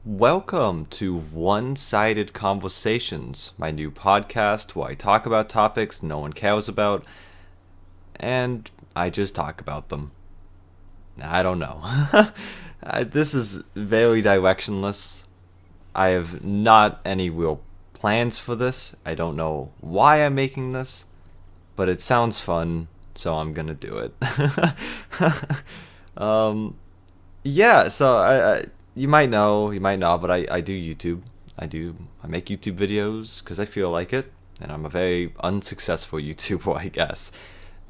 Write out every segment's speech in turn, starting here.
Welcome to One-Sided Conversations, my new podcast where I talk about topics no one cares about, and I just talk about them. I don't know. This is very directionless. I have not any real plans for this. I don't know why I'm making this, but it sounds fun, so I'm gonna do it. um, yeah, so you might know, you might not, but I do YouTube. I make YouTube videos because I feel like it, and I'm a very unsuccessful YouTuber, I guess.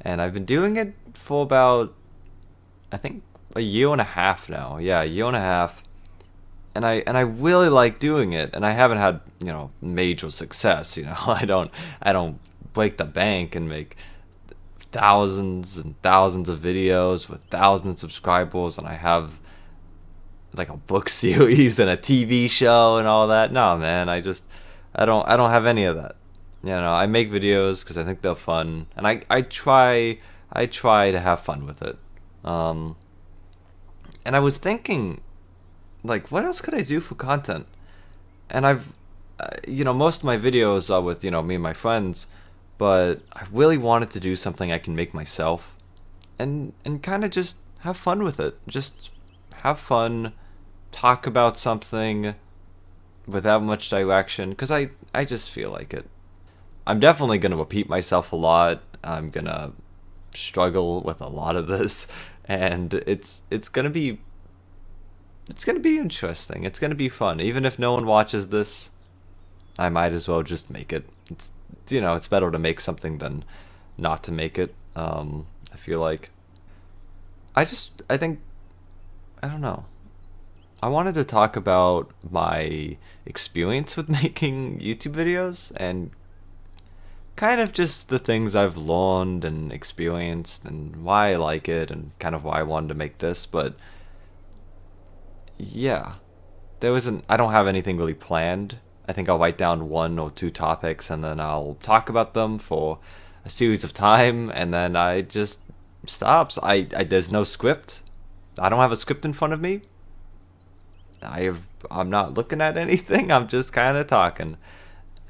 And I've been doing it for about, I think, a year and a half now. Yeah, a year and a half. And I really like doing it, and I haven't had, major success. I don't break the bank and make thousands and thousands of videos with thousands of subscribers, and I have like a book series and a TV show and all that. No, man, I don't have any of that. I make videos because I think they're fun, and I try to have fun with it. Um, and I was thinking, like, what else could I do for content? And most of my videos are with me and my friends, but I really wanted to do something I can make myself, and kind of just have fun with it. Just have fun, talk about something without much direction, because I just feel like it. I'm definitely going to repeat myself a lot. I'm going to struggle with a lot of this, and it's going to be interesting. It's going to be fun. Even if no one watches this, I might as well just make it. It's better to make something than not to make it. I feel like I think I don't know. I wanted to talk about my experience with making YouTube videos and kind of just the things I've learned and experienced and why I like it and kind of why I wanted to make this. But yeah, I don't have anything really planned. I think I'll write down one or two topics and then I'll talk about them for a series of time, and then I just stops. There's no script. I don't have a script in front of me. I'm not looking at anything. I'm just kind of talking,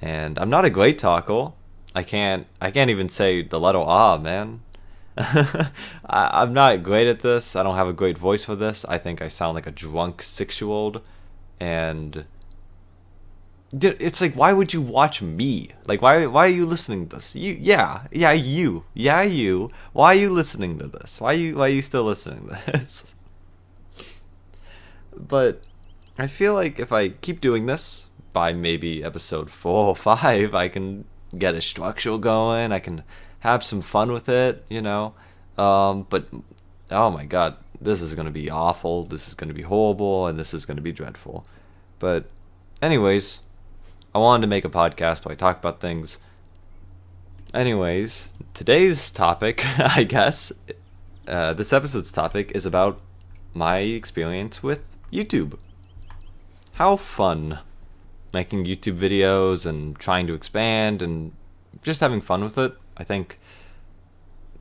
and I'm not a great talker. I can't even say the letter R, man. I'm not great at this. I don't have a great voice for this. I think I sound like a drunk 6-year-old, and it's like, why would you watch me? Like, why are you listening to this? You. Why are you listening to this? Why are you still listening to this? But I feel like if I keep doing this, by maybe episode 4 or 5, I can get a structure going. I can have some fun with it. But oh my god, this is gonna be awful. This is gonna be horrible, and this is gonna be dreadful. But anyways, I wanted to make a podcast where I talk about things. Anyways, today's topic, I guess, this episode's topic is about my experience with YouTube. How fun making YouTube videos and trying to expand and just having fun with it. I think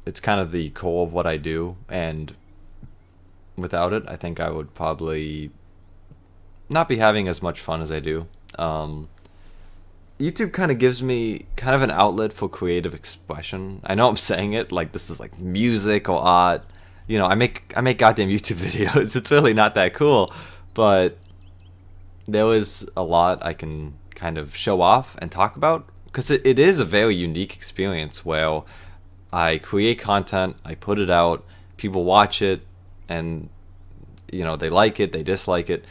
it's kind of the core of what I do, and without it, I think I would probably not be having as much fun as I do. YouTube kind of gives me kind of an outlet for creative expression. I know I'm saying it like this is like music or art. I make goddamn YouTube videos. It's really not that cool, but there was a lot I can kind of show off and talk about, because it is a very unique experience where I create content, I put it out, people watch it, and they like it, they dislike it,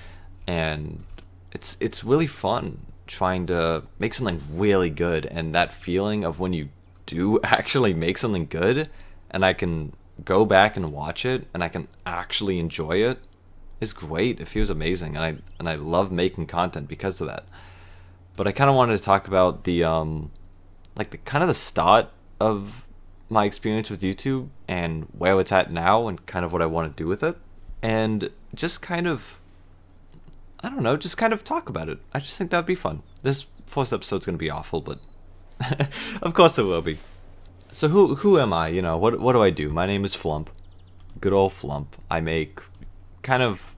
and it's really fun trying to make something really good, and that feeling of when you do actually make something good and I can go back and watch it and I can actually enjoy it is great. It feels amazing, and I love making content because of that. But I kind of wanted to talk about the kind of the start of my experience with YouTube and where it's at now and kind of what I want to do with it, and just kind of, I don't know, just kind of talk about it. I just think that'd be fun. This first episode's gonna be awful, but of course it will be. So who am I? What do I do? My name is Flump. Good old Flump. I make kind of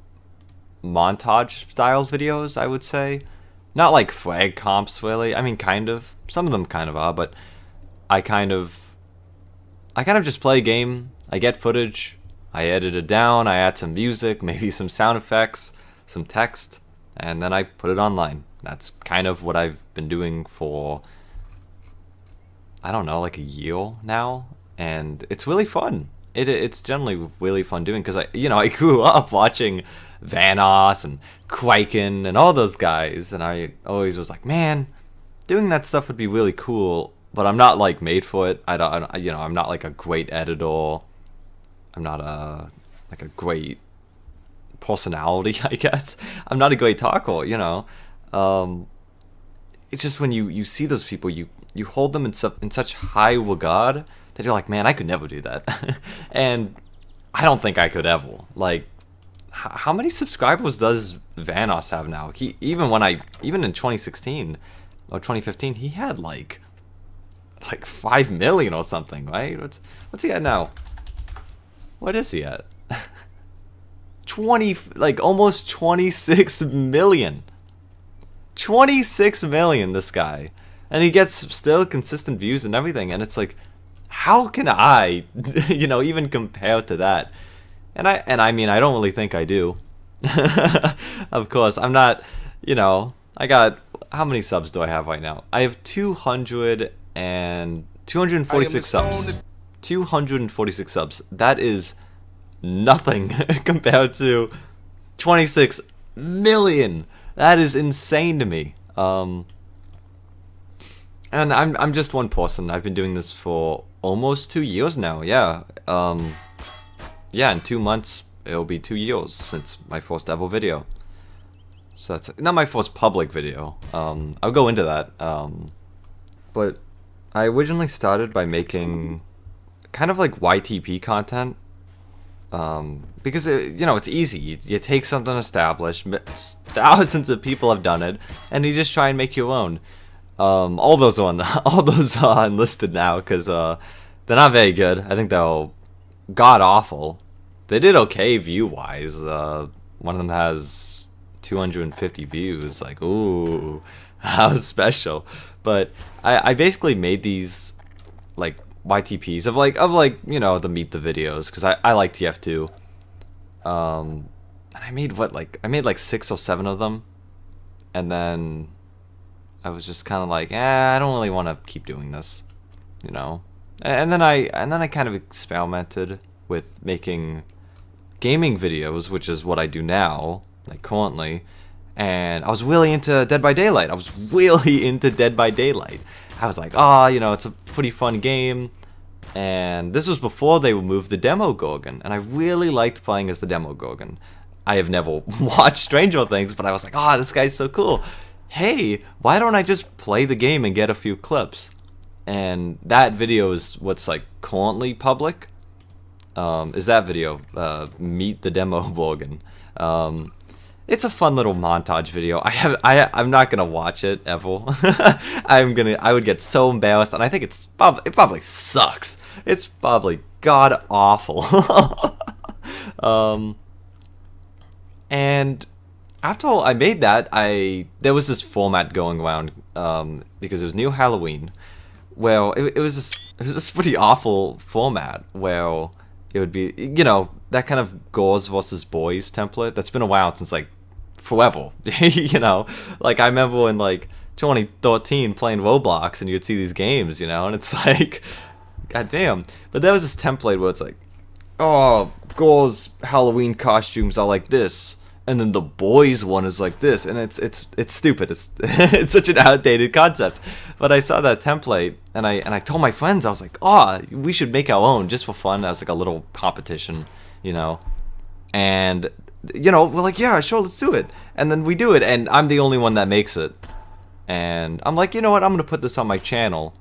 montage style videos, I would say. Not like flag comps, really. I mean, kind of. Some of them kind of are, but I kind of just play a game. I get footage. I edit it down. I add some music, maybe some sound effects, some text, and then I put it online. That's kind of what I've been doing for, I don't know, like a year now, and it's really fun. It's generally really fun doing, because I grew up watching Vanoss and Quaken and all those guys, and I always was like, man, doing that stuff would be really cool, but I'm not like made for it. I'm not like a great editor. I'm not like a great personality, I guess. I'm not a great talker, It's just when you see those people, you hold them in such high regard that you're like, man, I could never do that. And I don't think I could ever. Like, how many subscribers does Vanoss have now? Even in 2016 or 2015, he had like 5 million or something, right? What's he at now? What is he at? Almost 26 million. 26 million, this guy. And he gets still consistent views and everything, and it's like, how can I, even compare to that? And I mean, I don't really think I do. Of course, I'm not, I got, how many subs do I have right now? I have 246 subs. 246 subs. That is nothing compared to 26 million. That is insane to me. And I'm just one person. I've been doing this for almost 2 years now. Yeah. Yeah, in 2 months it'll be 2 years since my first ever video. So that's not my first public video. I'll go into that. But I originally started by making kind of like YTP content. Because it's easy. You take something established, thousands of people have done it, and you just try and make your own. All those are unlisted now because they're not very good. I think they're god awful. They did okay view wise. One of them has 250 views. Like, ooh, how special. But I basically made these like YTPs of the Meet the videos, because I like TF2. And I made like 6 or 7 of them, and then I was just kind of like, I don't really want to keep doing this, And then I kind of experimented with making gaming videos, which is what I do now, like currently. And I was really into Dead by Daylight. I was like, it's a pretty fun game. And this was before they removed the Demo Gorgon, and I really liked playing as the Demo Gorgon. I have never watched Stranger Things, but I was like, this guy's so cool. Hey, why don't I just play the game and get a few clips? And that video is what's like currently public. Is that video, Meet the Demo Gorgon. It's a fun little montage video. I'm not gonna watch it ever. I would get so embarrassed, and I think it probably sucks. It's probably god awful. And after I made that, there was this format going around, because it was New Halloween, where it was this pretty awful format where it would be, that kind of girls versus boys template that's been around since like forever. Like I remember in like 2013 playing Roblox, and you'd see these games, and it's like, god damn. But there was this template where it's like, girls' Halloween costumes are like this, and then the boys one is like this, and it's stupid. It's it's such an outdated concept. But I saw that template, and I told my friends, I was like, we should make our own just for fun, as like a little competition, and we're like, yeah, sure, let's do it. And then we do it, and I'm the only one that makes it. And I'm like, you know what, I'm gonna put this on my channel.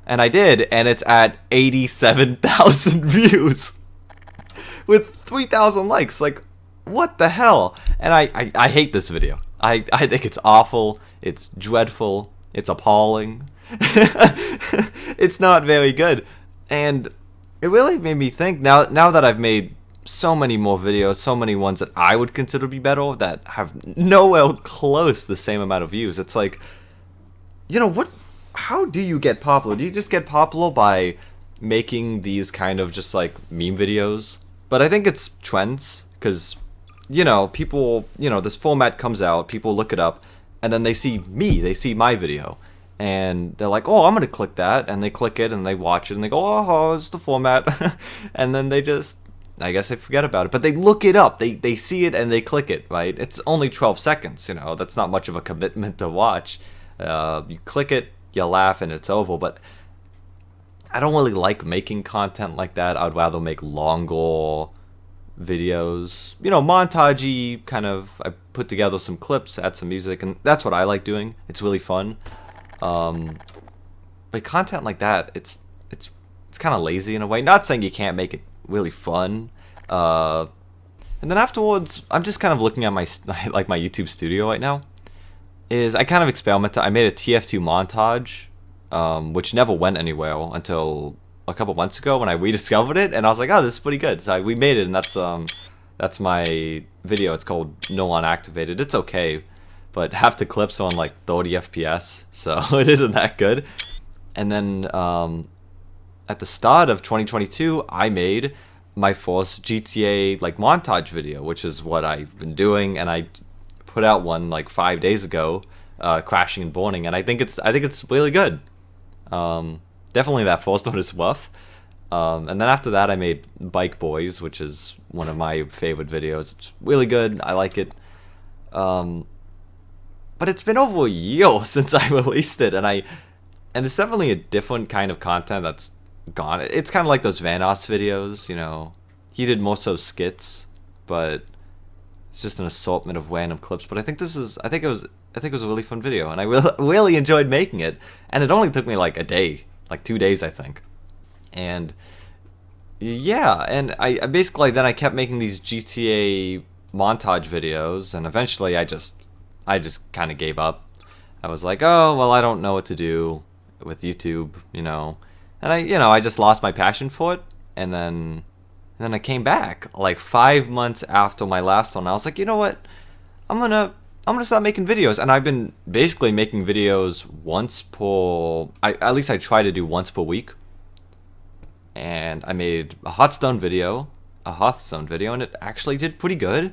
And I did, and it's at 87,000 views with 3,000 likes. Like, what the hell? And I hate this video. I think it's awful. It's dreadful. It's appalling. It's not very good. And it really made me think, now that I've made so many more videos, so many ones that I would consider to be better that have nowhere close the same amount of views. It's like, what? How do you get popular? Do you just get popular by making these kind of just like meme videos? But I think it's trends, because people, this format comes out, people look it up, and then they see my video, and they're like, oh, I'm gonna click that, and they click it and they watch it and they go, oh, it's the format. And then they just, I guess they forget about it, but they look it up, they see it and they click it, right? It's only 12 seconds, that's not much of a commitment to watch. You click it, you laugh, and it's over. But I don't really like making content like that. I'd rather make longer videos, montagey kind of. I put together some clips, add some music, and that's what I like doing. It's really fun. But content like that, it's kind of lazy in a way. Not saying you can't make it really fun. And then afterwards, I'm just kind of looking at my YouTube studio right now. I kind of experimented. I made a TF2 montage, which never went anywhere until a couple months ago when I rediscovered it, and I was like, oh, this is pretty good. So we made it, and that's my video. It's called No Unactivated. It's okay, but half the clips are on like 30 FPS, so it isn't that good. And then at the start of 2022, I made my first GTA like montage video, which is what I've been doing, and I put out one like 5 days ago, crashing and burning, and I think it's really good. Definitely that first one is rough. And then after that, I made Bike Boys, which is one of my favorite videos. It's really good. I like it. But it's been over a year since I released it, and it's definitely a different kind of content that's gone. It's kind of like those Vanos videos, He did more so skits, but it's just an assortment of random clips. But I think it was a really fun video, and I really enjoyed making it. And it only took me like a day, like 2 days, I think. And yeah, and I basically then I kept making these GTA montage videos, and eventually I just kind of gave up. I was like, oh well, I don't know what to do with YouTube, and I just lost my passion for it. And then I came back like 5 months after my last one. I was like, you know what, I'm gonna start making videos. And I've been basically making videos at least I try to do once per week. And I made a Hearthstone video, and it actually did pretty good.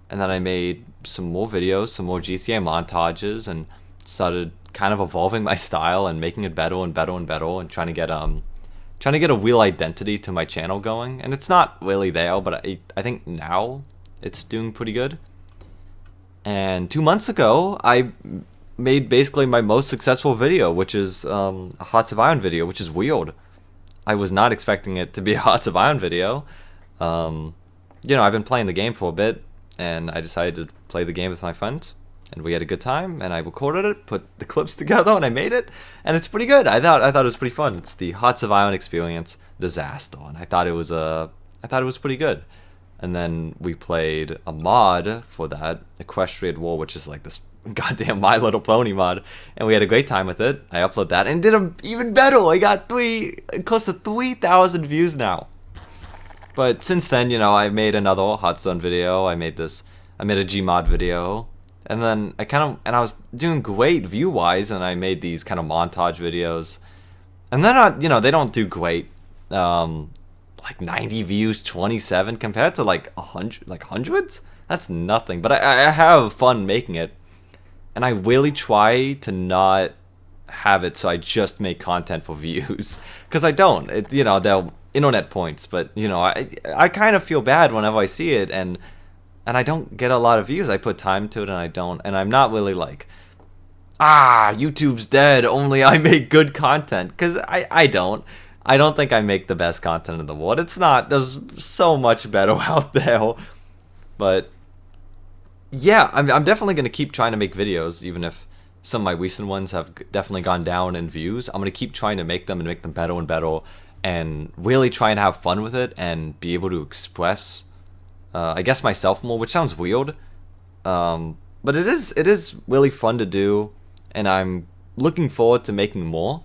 And then I made some more videos, some more GTA montages, and started kind of evolving my style and making it better and better and better, and trying to get a real identity to my channel going. And it's not really there, but I think now it's doing pretty good. And 2 months ago, I made basically my most successful video, which is a Hearts of Iron video, which is weird. I was not expecting it to be a Hearts of Iron video. I've been playing the game for a bit, and I decided to play the game with my friends, and we had a good time, and I recorded it, put the clips together, and I made it, and it's pretty good. I thought it was pretty fun. It's the Hearts of Iron Experience Disaster, and I thought it was pretty good. And then we played a mod for that, Equestrian War, which is like this goddamn My Little Pony mod, and we had a great time with it. I uploaded that and did even better. I got close to 3,000 views now. But since then, I made another Hearthstone video. I made a gmod video, and then I was doing great view wise, and I made these kind of montage videos, and they're not, they don't do great. Like 90 views, 27 compared to like 100, like hundreds. That's nothing. But I have fun making it. And I really try to not have it so I just make content for views, because I don't. They'll internet points, but I kind of feel bad whenever I see it, and I don't get a lot of views. I put time to it, and I don't. And I'm not really like, YouTube's dead, only I make good content, because I don't. I don't think I make the best content in the world. It's not. There's so much better out there. But yeah, I'm definitely going to keep trying to make videos, even if some of my recent ones have definitely gone down in views. I'm going to keep trying to make them and make them better and better, and really try and have fun with it and be able to express, I guess, myself more, which sounds weird. But it is really fun to do, and I'm looking forward to making more.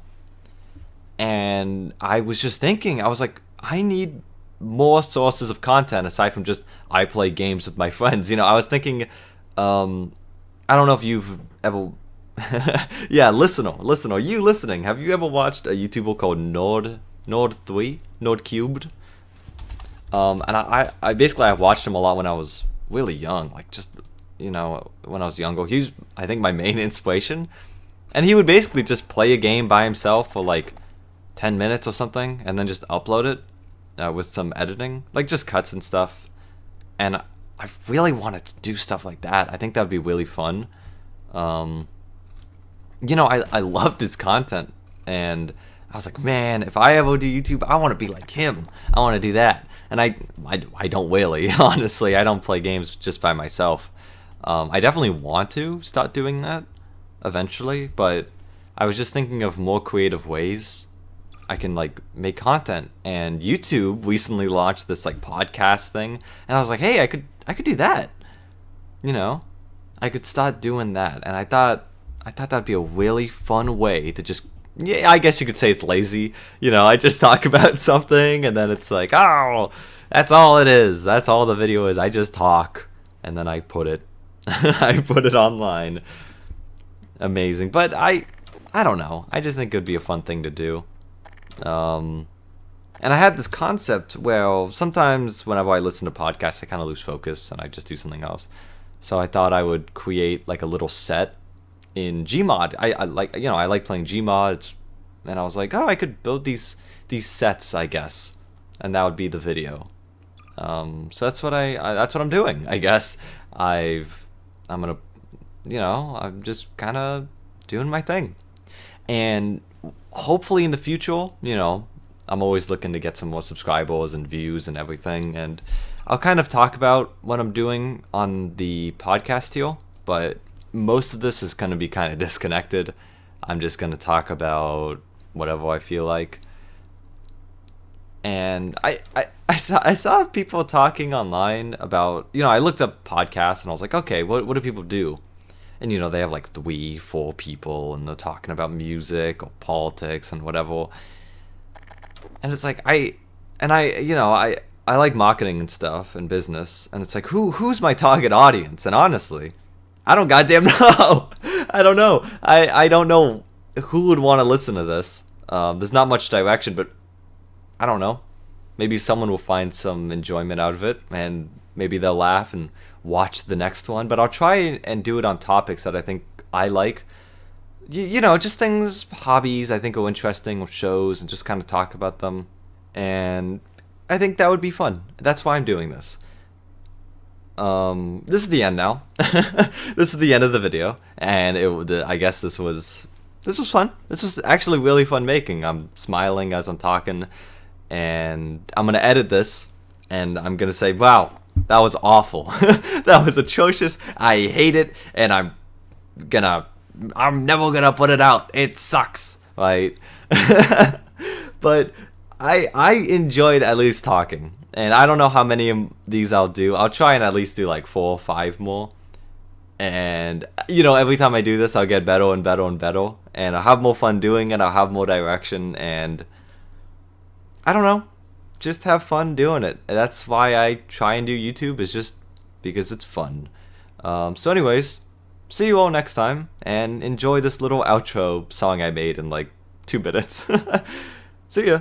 And I was just thinking, I was like, I need more sources of content aside from just I play games with my friends. I was thinking, I don't know if you've ever, yeah, listener, you listening? Have you ever watched a YouTuber called Nord Cubed? And I basically I watched him a lot when I was really young, like just when I was younger. He's I think my main inspiration, and he would basically just play a game by himself for like 10 minutes or something, and then just upload it with some editing, like just cuts and stuff. And I really wanted to do stuff like that. I think that would be really fun. I loved his content, and I was like, man, if I ever do YouTube, I want to be like him. I want to do that. And I don't really, honestly. I don't play games just by myself. I definitely want to start doing that eventually, but I was just thinking of more creative ways I can like make content. And YouTube recently launched this like podcast thing, and I was like, hey, I could do that. I could start doing that. And I thought that'd be a really fun way to just, yeah, I guess you could say it's lazy. I just talk about something, and then it's like, oh, that's all it is. That's all the video is. I just talk, and then I put it, I put it online. Amazing. But I don't know. I just think it would be a fun thing to do. And I had this concept where sometimes whenever I listen to podcasts, I kind of lose focus and I just do something else. So I thought I would create like a little set in gmod. I like playing gmod, and I was like, oh, I could build these sets, I guess, and that would be the video. So that's what that's what I'm doing, I guess. I'm just kind of doing my thing, and hopefully in the future, I'm always looking to get some more subscribers and views and everything, and I'll kind of talk about what I'm doing on the podcast here, but most of this is going to be kind of disconnected. I'm just going to talk about whatever I feel like. And I saw people talking online about, I looked up podcasts and I was like, okay, what do people do? And, they have like 3-4 people and they're talking about music or politics and whatever. And it's like, I like marketing and stuff and business. And it's like, who's my target audience? And honestly, I don't goddamn know. I don't know. I don't know who would want to listen to this. There's not much direction, but I don't know. Maybe someone will find some enjoyment out of it, and maybe they'll laugh and watch the next one. But I'll try and do it on topics that I think I like. Just things, hobbies I think are interesting, or shows, and just kind of talk about them. And I think that would be fun. That's why I'm doing this. This is the end now. This is the end of the video, and I guess this was fun. This was actually really fun making. I'm smiling as I'm talking, and I'm gonna edit this, and I'm gonna say, wow, that was awful. That was atrocious. I hate it, and I'm never gonna put it out. It sucks, right? But I enjoyed at least talking. And I don't know how many of these I'll do. I'll try and at least do like 4 or 5 more. And, every time I do this, I'll get better and better and better. And I'll have more fun doing it. I'll have more direction. And I don't know. Just have fun doing it. That's why I try and do YouTube, is just because it's fun. So anyways, see you all next time. And enjoy this little outro song I made in like 2 minutes. See ya.